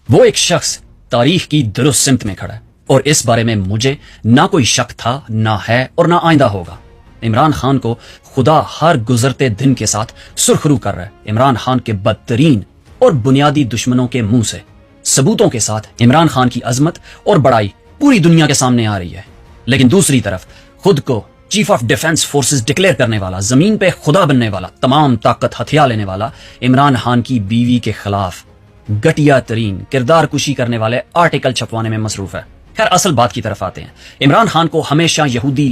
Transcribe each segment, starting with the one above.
وہ ایک شخص تاریخ کی درست سمت میں کھڑا ہے اور اس بارے میں مجھے نہ کوئی شک تھا، نہ ہے اور نہ آئندہ ہوگا۔ عمران خان کو خدا ہر گزرتے دن کے ساتھ سرخرو کر رہا ہے۔ عمران خان کے بدترین اور بنیادی دشمنوں کے منہ سے ثبوتوں کے ساتھ عمران خان کی عظمت اور بڑائی پوری دنیا کے سامنے آ رہی ہے، لیکن دوسری طرف خود کو chief of defence forces declare کرنے والا، زمین پہ خدا بننے والا، تمام طاقت ہتھیار لینے والا عمران خان کی بیوی کے خلاف گھٹیا ترین کردار کشی کرنے والے آرٹیکل چھپوانے میں مصروف ہے۔ خیر اصل بات کی طرف آتے ہیں۔ عمران خان کو ہمیشہ یہودی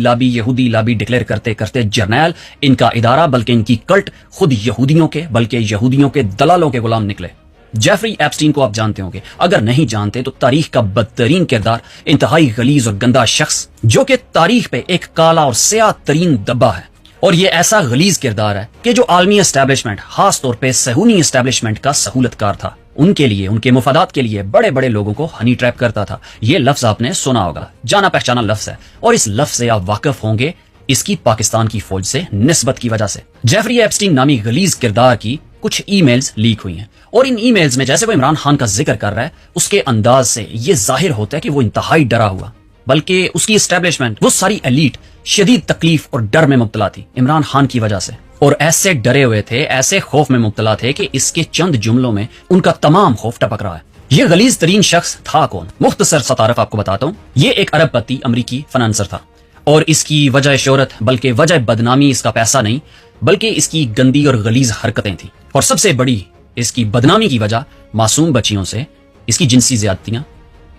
لابی ڈکلیئر کرتے کرتے جرنیل، ان کا ادارہ بلکہ ان کی کلٹ خود یہودیوں کے بلکہ یہودیوں کے دلالوں کے غلام نکلے۔ جیفری ایپسٹین کو آپ جانتے ہوں گے، اگر نہیں جانتے تو تاریخ کا بدترین کردار، انتہائی غلیظ اور گندا شخص جو کہ تاریخ پہ ایک کالا اور سیاہ ترین دبا ہے، اور یہ ایسا غلیظ کردار ہے کہ جو عالمی اسٹیبلشمنٹ، خاص طور پہ صہیونی اسٹیبلشمنٹ کا سہولت کار تھا، ان کے لیے، ان کے مفادات کے لیے بڑے بڑے لوگوں کو ہنی ٹریپ کرتا تھا۔ یہ لفظ آپ نے سنا ہوگا، جانا پہچانا لفظ ہے، اور اس لفظ سے آپ واقف ہوں گے اس کی پاکستان کی فوج سے نسبت کی وجہ سے۔ جیفری ایپسٹین نامی غلیظ کردار کی کچھ ای میلز لیک ہوئی ہیں، اور ان ای میلز میں جیسے وہ عمران خان کا ذکر کر رہا ہے، اس کے انداز سے یہ ظاہر ہوتا ہے کہ وہ انتہائی ڈرا ہوا، بلکہ اس کی اسٹیبلشمنٹ، وہ ساری ایلیٹ شدید تکلیف اور ڈر میں مبتلا تھی عمران خان کی وجہ سے، اور ایسے ڈرے ہوئے تھے، ایسے خوف میں مبتلا تھے کہ اس کے چند جملوں میں ان کا تمام خوف ٹپک رہا ہے۔ یہ غلیظ ترین شخص تھا کون؟ مختصر سا تعارف آپ کو بتاتا ہوں۔ یہ ایک ارب پتی امریکی فنانسر تھا، اور اس کی وجہ شہرت بلکہ وجہ بدنامی اس کا پیسہ نہیں، بلکہ اس کی گندی اور غلیظ حرکتیں تھیں، اور سب سے بڑی اس کی بدنامی کی وجہ معصوم بچیوں سے اس کی جنسی زیادتیاں،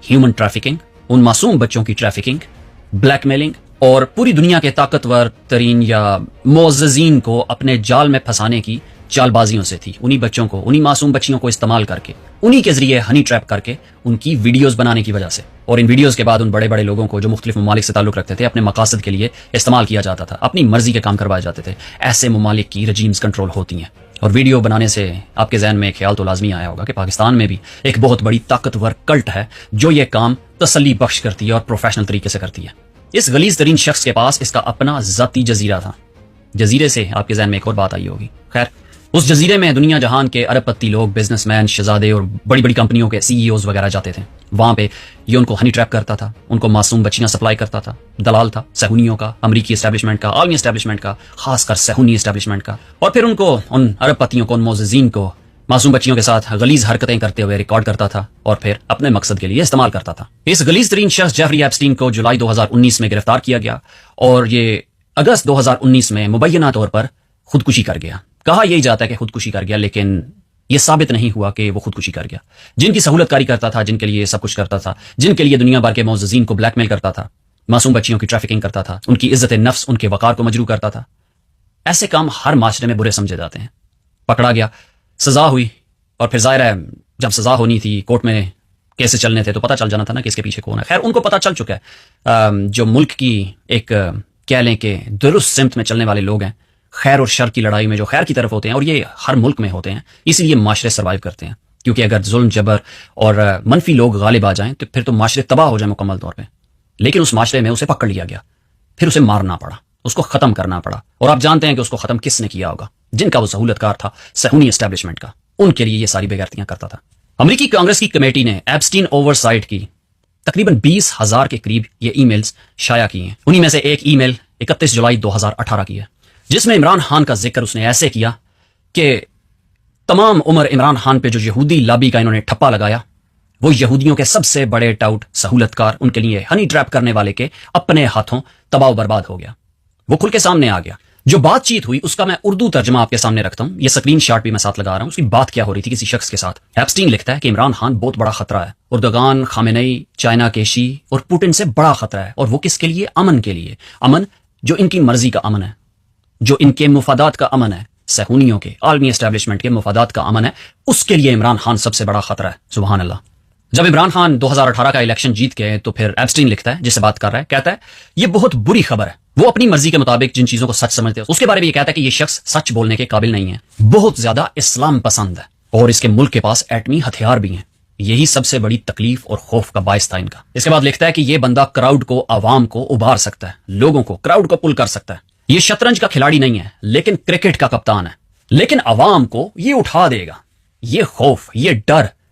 ہیومن ٹریفکنگ، ان معصوم بچوں کی ٹریفکنگ، بلیک میلنگ، اور پوری دنیا کے طاقتور ترین یا معززین کو اپنے جال میں پھنسانے کی چال بازیوں سے تھی۔ انہی بچوں کو، انہی معصوم بچیوں کو استعمال کر کے، انہی کے ذریعے ہنی ٹریپ کر کے ان کی ویڈیوز بنانے کی وجہ سے، اور ان ویڈیوز کے بعد ان بڑے بڑے لوگوں کو جو مختلف ممالک سے تعلق رکھتے تھے اپنے مقاصد کے لیے استعمال کیا جاتا تھا، اپنی مرضی کے کام کروائے جاتے تھے۔ ایسے ممالک کی رجیمز کنٹرول ہوتی ہیں، اور ویڈیو بنانے سے آپ کے ذہن میں ایک خیال تو لازمی آیا ہوگا کہ پاکستان میں بھی ایک بہت بڑی طاقتور کلٹ ہے جو یہ کام تسلی بخش کرتی ہے اور پروفیشنل طریقے سے کرتی ہے۔ اس غلیظ ترین شخص کے پاس اس کا اپنا ذاتی جزیرہ تھا۔ جزیرے سے آپ کے ذہن میں ایک اور بات آئی ہوگی۔ خیر اس جزیرے میں دنیا جہان کے ارب پتی لوگ، بزنس مین، شہزادے اور بڑی بڑی کمپنیوں کے سی ای اوز وغیرہ جاتے تھے۔ وہاں پہ یہ ان کو ہنی ٹریپ کرتا تھا، ان کو معصوم بچیاں سپلائی کرتا تھا، دلال تھا صہیونیوں کا، امریکی اسٹیبلشمنٹ کا، عالمی اسٹیبلشمنٹ کا، خاص کر صہیونی اسٹیبلشمنٹ کا، اور پھر ان کو، ان ارب پتیوں کو، ان معززین کو معصوم بچیوں کے ساتھ غلیظ حرکتیں کرتے ہوئے ریکارڈ کرتا تھا اور پھر اپنے مقصد کے لیے استعمال کرتا تھا۔ اس غلیظ ترین شخص جیفری ایپسٹین کو جولائی 2019 میں گرفتار کیا گیا، اور یہ اگست 2019 میں مبینہ طور پر خودکشی کر گیا۔ کہا یہی جاتا ہے کہ خودکشی کر گیا، لیکن یہ ثابت نہیں ہوا کہ وہ خودکشی کر گیا۔ جن کی سہولت کاری کرتا تھا، جن کے لیے سب کچھ کرتا تھا، جن کے لیے دنیا بھر کے معززین کو بلیک میل کرتا تھا، معصوم بچیوں کی ٹریفکنگ کرتا تھا، ان کی عزت نفس، ان کے وقار کو مجروح کرتا تھا، ایسے کام ہر معاشرے میں برے سمجھے جاتے ہیں۔ پکڑا گیا، سزا ہوئی، اور پھر ظاہر ہے جب سزا ہونی تھی، کورٹ میں کیسے چلنے تھے، تو پتہ چل جانا تھا نا کہ اس کے پیچھے کون ہے۔ خیر ان کو پتہ چل چکا ہے، جو ملک کی ایک کہہ لیں کہ درست سمت میں چلنے والے لوگ ہیں، خیر اور شر کی لڑائی میں جو خیر کی طرف ہوتے ہیں، اور یہ ہر ملک میں ہوتے ہیں، اسی لیے معاشرے سروائیو کرتے ہیں، کیونکہ اگر ظلم جبر اور منفی لوگ غالب آ جائیں تو پھر تو معاشرے تباہ ہو جائیں مکمل طور پہ۔ لیکن اس معاشرے میں اسے پکڑ لیا گیا، پھر اسے مارنا پڑا، اس کو ختم کرنا پڑا، اور آپ جانتے ہیں کہ اس کو ختم کس نے کیا ہوگا؟ جن کا وہ سہولت کار تھا، صہیونی اسٹیبلشمنٹ کا، ان کے لیے یہ ساری بےغیرتیاں کرتا تھا۔ امریکی کانگریس کی کمیٹی نے ایپسٹین اوور سائٹ کی تقریباً 20,000 کے قریب یہ ای میلز شائع کی ہیں۔ انہی میں سے ایک ای میل 31 جولائی 2018 کی ہے، جس میں عمران خان کا ذکر اس نے ایسے کیا کہ تمام عمر عمران خان پہ جو یہودی لابی کا انہوں نے ٹھپا لگایا، وہ یہودیوں کے سب سے بڑے ٹاؤٹ، سہولت کار، ان کے لیے ہنی ٹریپ کرنے والے کے اپنے ہاتھوں تباہ و برباد ہو گیا۔ وہ کھل کے سامنے آ گیا۔ جو بات چیت ہوئی اس کا میں اردو ترجمہ آپ کے سامنے رکھتا ہوں، یہ سکرین شاٹ بھی میں ساتھ لگا رہا ہوں۔ اس کی بات کیا ہو رہی تھی کسی شخص کے ساتھ۔ ایپسٹین لکھتا ہے کہ عمران خان بہت بڑا خطرہ ہے، اردوغان، خامنئی، چائنا کے شی اور پوٹن سے بڑا خطرہ ہے، اور وہ کس کے لیے؟ امن کے لیے۔ امن جو ان کی مرضی کا امن ہے، جو ان کے مفادات کا امن ہے، صہیونیوں کے، عالمی اسٹیبلشمنٹ کے مفادات کا امن ہے، اس کے لیے عمران خان سب سے بڑا خطرہ ہے۔ سبحان اللہ۔ جب عمران خان 2018 کا الیکشن جیت گئے تو پھر ایپسٹین لکھتا ہے، جس سے بات کر رہا ہے، کہتا ہے یہ بہت بری خبر ہے۔ وہ اپنی مرضی کے مطابق جن چیزوں کو سچ سمجھتے ہیں اس کے بارے میں یہ کہتا ہے کہ یہ شخص سچ بولنے کے قابل نہیں ہے، بہت زیادہ اسلام پسند ہے، اور اس کے ملک کے پاس ایٹمی ہتھیار بھی ہیں۔ یہی سب سے بڑی تکلیف اور خوف کا باعث تھا ان کا۔ اس کے بعد لکھتا ہے کہ یہ بندہ کراؤڈ کو، عوام کو ابھار سکتا ہے، لوگوں کو، کراؤڈ کو پل کر سکتا ہے۔ یہ شطرنج کا کھلاڑی نہیں ہے، لیکن کرکٹ کا کپتان ہے، لیکن عوام کو یہ اٹھا دے گا۔ یہ خوف، یہ ڈر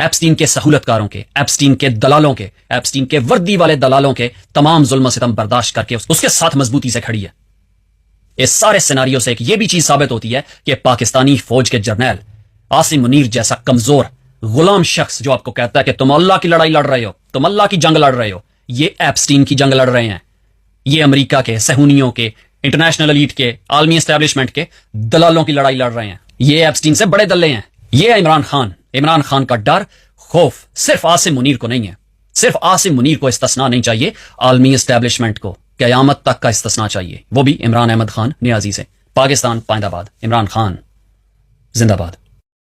ایپسٹین کے سہولت کاروں کے، ایپسٹین کے دلالوں کے، ایپسٹین کے وردی والے دلالوں کے تمام ظلم و ستم برداشت کر کے اس کے ساتھ مضبوطی سے کھڑی ہے. اس سارے سیناریو سے ایک یہ بھی چیز ثابت ہوتی ہے کہ پاکستانی فوج کے جرنیل عاصم منیر جیسا کمزور غلام شخص جو آپ کو کہتا ہے کہ تم اللہ کی لڑائی لڑ رہے ہو، تم اللہ کی جنگ لڑ رہے ہو، یہ ایپسٹین کی جنگ لڑ رہے ہیں. یہ امریکہ کے، صہیونیوں کے، انٹرنیشنل ایلیٹ کے، عالمی اسٹیبلشمنٹ کے دلالوں کی لڑائی لڑ رہے ہیں. یہ ایپسٹین سے بڑے دلے ہیں. یہ عمران خان کا ڈر، خوف صرف عاصم منیر کو نہیں ہے. صرف عاصم منیر کو استثناء نہیں چاہیے، عالمی اسٹیبلشمنٹ کو قیامت تک کا استثناء چاہیے، وہ بھی عمران احمد خان نیازی سے. پاکستان پائند آباد، عمران خان زندہ باد.